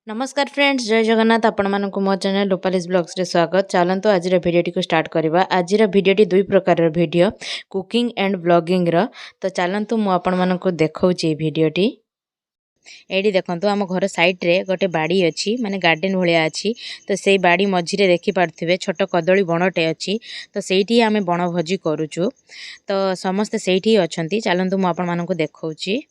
नमस्कार फ्रेंड्स, जय जगन्नाथ। आपण मानक मो चैनल रूपालीज ब्लॉग्स रे स्वागत। चलंतु आज भिडियोटी को स्टार्ट करवा। आज भिडियोटी दुई प्रकार भिडियो, कुकिंग एंड ब्लॉगिंग रो। तो चलंतु मु आपण मानक देखौची भिडियोटी। एडी देखंतु आम घर साइड रे गोटे बाड़ी अच्छी, माने गार्डन भलिया अच्छी। तो सेई बाड़ी मझिरे देखि पारथिबे छोट कदली बनटे अच्छी। तो सेठी आमे बनभोजी करूछु। तो समस्त सेठी अछंती। चलंतु मु आपण मानक देखौची।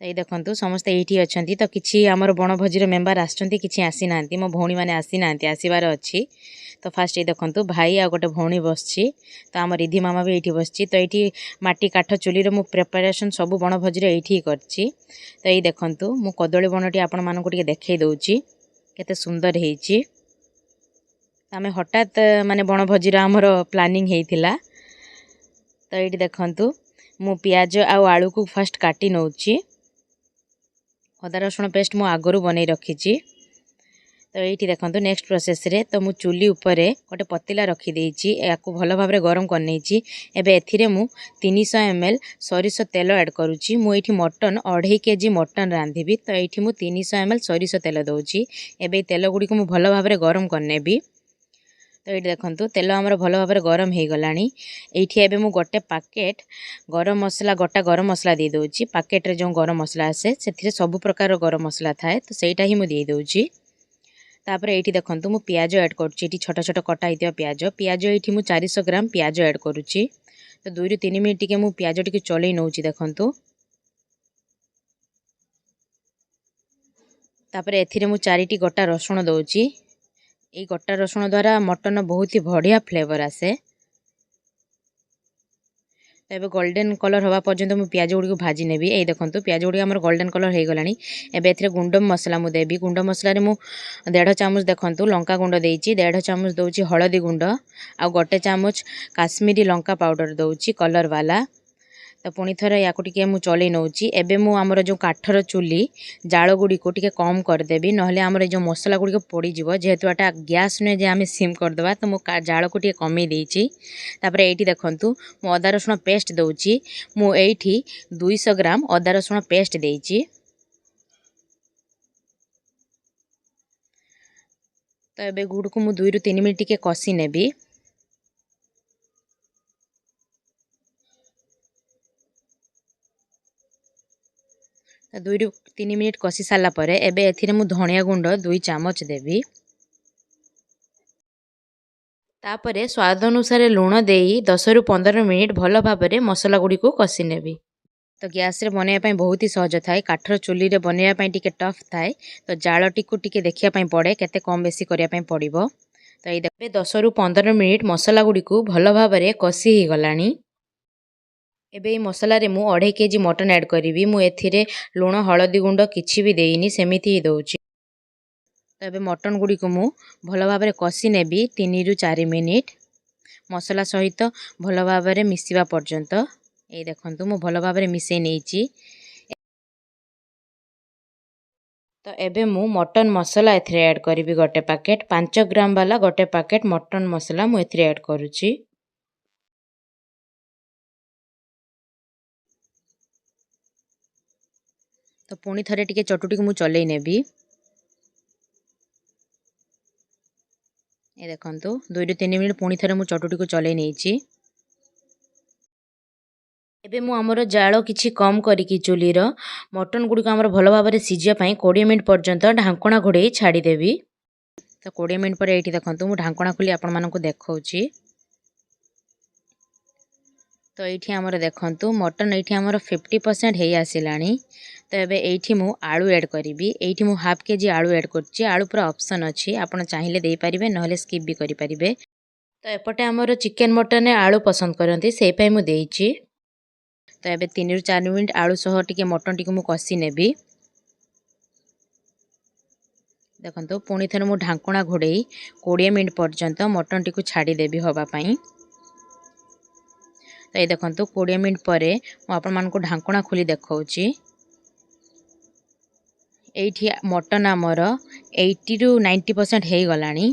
ये देखंतु समस्त एठी अछंती। तो किछि हमर बनभोजी रे मेंबर आछंती, किछि आसी नांती। मो भौणी माने आसी नांती, आसीबार अछि। तो फास्ट ये देखंतु भाई आ गोटे भौणी बसछि। तो हमर रिधि मामा भी एठी बसछि। तो एठी माटी काठ चुली रे मु प्रिपरेशन सब बनभोजी रे एठी करछि। तो ये देखंतु मु कदली बनटी आपण मानकु टिके देखै दउछि केते सुंदर हेइछि। आमे हठात माने बनभोजी रे हमर प्लानिंग हेइथिला। तो एठी देखंतु मु प्याज आ आलू को फास्ट काटी नउछि। अदा रसुण पेस्ट मु आगरू बनै रखी। तो ये देखो नेक्स्ट प्रोसेस रे तो मु चुली उपरे गोटे पतीला रखी देइछि। याकू भलो भाबरे गरम कर नेछि। एबे एथिरे मु 300 ml सरिष तेल ऐड करूछि। मु एठी मटन 2.5 kg मटन रांधिबी। तो एठी मु 300 ml सरिष तेल दउछि। एबे तेल गुडी को मु भलो भाबरे गरम करनेबी। तो ये देखंतु तेल हमर भलो भाबरे गरम हे गलानी। एठी एबे मु गोटे पैकेट गरम मसला, गोटा गरम मसला दे दउछि। पैकेट रे जो गरम मसला आसे सेथिरे सब प्रकार गरम मसला थाए। तो सेटा ही मु दे दउछि। तापर एठी देखंतु मु प्याज ऐड करूछि। एठी छोट छोट कटा हितिया प्याज एठी मु 400 ग्राम प्याज ऐड करूछि। तो 2 ରୁ 3 मिनिट टिके मु प्याज टिके चलै नउछि देखंतु। तापर एथिरे मु 4टी गोटा रसुण दउछि। एई गोटा रसुण द्वारा मटन बहुत ही बढ़िया फ्लेवर आसे। एबे गोल्डन कलर हवा पर्यंत मु प्याज गुडी को भाजी नेबी। ए देखंतु प्याज गुडी हमर गोल्डन कलर हे गलानी। एबे एथिरे गुंड मसला मु देबी। गुंड मसला रे मु 1.5 चामच देखंतु लंका गुंड देइछि। 1.5 चामच दउछि हळदी गुंड आ गोटे चामच काश्मीरी लंका पाउडर दउछि कलर वाला। तो पुणी थरे याकू टिके मु चलै नउछि। एबे मु हमर जो काठर चुली जाळ गुडी को टिके कम कर देबी, नहले हमर जो मसला गुडी को पड़ी जिवो। जेहेतु एटा गैस ने जे आमे सिम कर देबा, तो मु जाळ को टिके कमी देइछि। तापर एठी देखंतु मु अदा रसुण पेस्ट दउछि। मु एठी 200 ग्राम अदा रसुण पेस्ट देइछि। तो एबे गुड को मु 2 ରୁ 3 मिनिट टिके कसी नेबी। 2 ରୁ 3 मिनिट कसी साला परे एबे एथिरे मु धनिया गुंड 2 चामच देबी। तापरे स्वाद अनुसार लूण देई 10 ରୁ 15 मिनिट भलो भाबरे मसला गुडी को कसी नेबी। तो गैस रे बनैया पई बहुत ही सहज थाए। काठर चुली रे बनैया पई टिके टफ थाए। तो जाळटी को टिके देखिया पई पड़े केते कम बेसी करिया पई पड़िबो। तो ये देखबे 10 ରୁ 15 मिनिट मसला गुडी को भलो भाबरे कसी ही गलानी। एबे ई मसला रे मु 2.5 kg मटन ऐड करिवि। मु एथिरे लूण हळदी गुंड किछि भी देइनी, सेमिति ही दउछि। तो एबे मटन गुडी को मु भलो भाबरे कसी नेबी 3 ରୁ 4 मिनिट मसला सहित भलो भाबरे मिसिबा पर्यंत। ए देखंतु मु भलो भाबरे मिसै नेइछि। तो एबे मु मटन मसला एथिरे ऐड करिवि गोटे पैकेट 5 ग्राम वाला गोटे पैकेट मटन मसला मु एथिरे ऐड करूछि। तो पुणी थरे टिके चटुटी को मु चलै नेबी। ए देखंतु 2 ରୁ 3 मिनिट पुणी थरे मु चटुटी को चलै नेइछि। एबे मु हमर जाळ किछि कम करिकि चुलीर मटन गुडी को हमर भलो भाबरे सिजिया पई 20 मिनिट पर्यंत ढांकणा घोड़ेई छाड़ी देबी। तो 20 मिनिट पर एठी देखंतु मु ढांकणा खुली आपण मानकु देखौछि। तो एठी हमर देखंतु मटन एठी हमर 50% हेई आसिलानी। तो एबे एठी मु आलू ऐड करिवि। एठी मु हाफ केजी आलू ऐड करछि। आलू पूरा ऑप्शन अछि, आपण चाहिले देई परिबे, नहले स्किप भी करि परिबे। तो एपटे हमर चिकन मटन आलू पसंद करंती, सेई पई मु देइछि। तो एबे 3 ରୁ 4 मिनिट आलू सह टिके मटन टिके मु कसी नेबी। देखंतु पुणी थरे मु ढांकणा घोड़ेई 20 मिनिट पर्यंत मटन टिकु छाड़ी देबी हवा पई। तो ये देखंतु 20 मिनिट परे मु आपण मानकु ढांकणा खुली देखौछि। एठी मटन हमर 80 ରୁ 90% हेई गलानी।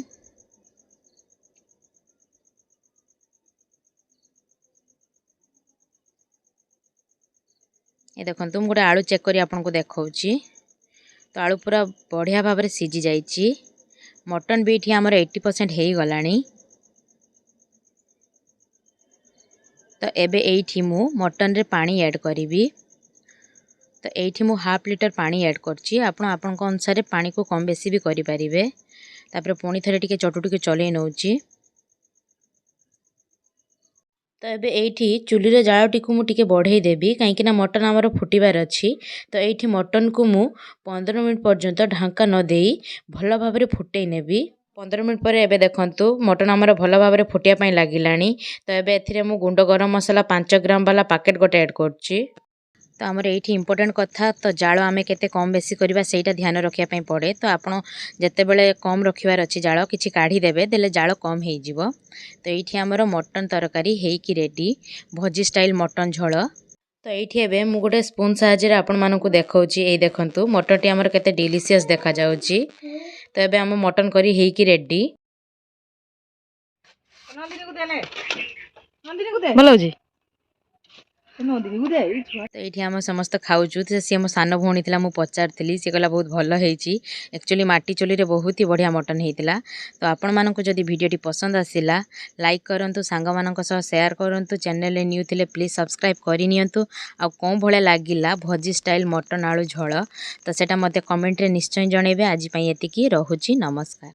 ये देखंतु मु गोटे आलू चेक करी आपनको देखाउची। तो आलू पूरा बढ़िया भाव में सीझी जाइए। मटन भी ये आमर 80% हो गलानी। तो एबे एठी मु मटन रे पानी ऐड करी। तो एठी मु हाफ लिटर पानी ऐड करची। आपण आपन अनुसार पानी को कम बेसी भी करि परिबे। तापर पुणी थरे टिके चटु टिके चले नउची। तो एबे एठी चुली रे जाळ टिकु मु टिके बढ़ाई देबी काहेकि ना मटन हमर फुटिबार अछि। तो एठी मटन को मु 15 मिनिट पर्यंत ढांका न देई भल भाव में फुटई नेबी। 15 मिनिट पर एबे देखंतु मटन हमर भल भाव में फुटिया पई लागिलानी। तो एबे एथिरे मु गुंड गरम मसला 5 ग्राम वाला पैकेट गोटे ऐड करची। तो आमर ये इम्पोर्टेंट कथा तो जाल आम के कम बेसी करवा से ध्यान रखापी पड़े। तो आपड़ जिते बड़े कम रखार अच्छी जाल कि काढ़ीदेवे देले जाल कम हो। तो ये आमर मटन तरकारी होइकी रेडी भजी स्टाइल मटन झोल। तो ये मु गोटे स्पून साहाय्य आपण मानक देखौची। ये देखंतु मटन टी आमर केते डिलीशियस देखा जाउची। तो एबे आम मटन करी होइकी रेडी भल होजी। तो ये आम समस्त खाऊचु। सी मो सान भौणी थी मुझे पचारि सी कहला बहुत भल होती। एक्चुअली माटी चुली रे बहुत ही बढ़िया मटन होता। तो आपण मानक जदि वीडियोटी पसंद आसिला लाइक करंतु, सांग मानक सह शेयर करंतु, चैनल रे न्यू थिले प्लीज सब्सक्राइब करनियंतु। आ कौन भले लागिला भजी स्टाइल मटन आलू झोल तो सेटा मते कमेंट रे निश्चय जणेबे। आज पई एतिकी रहुची, नमस्कार।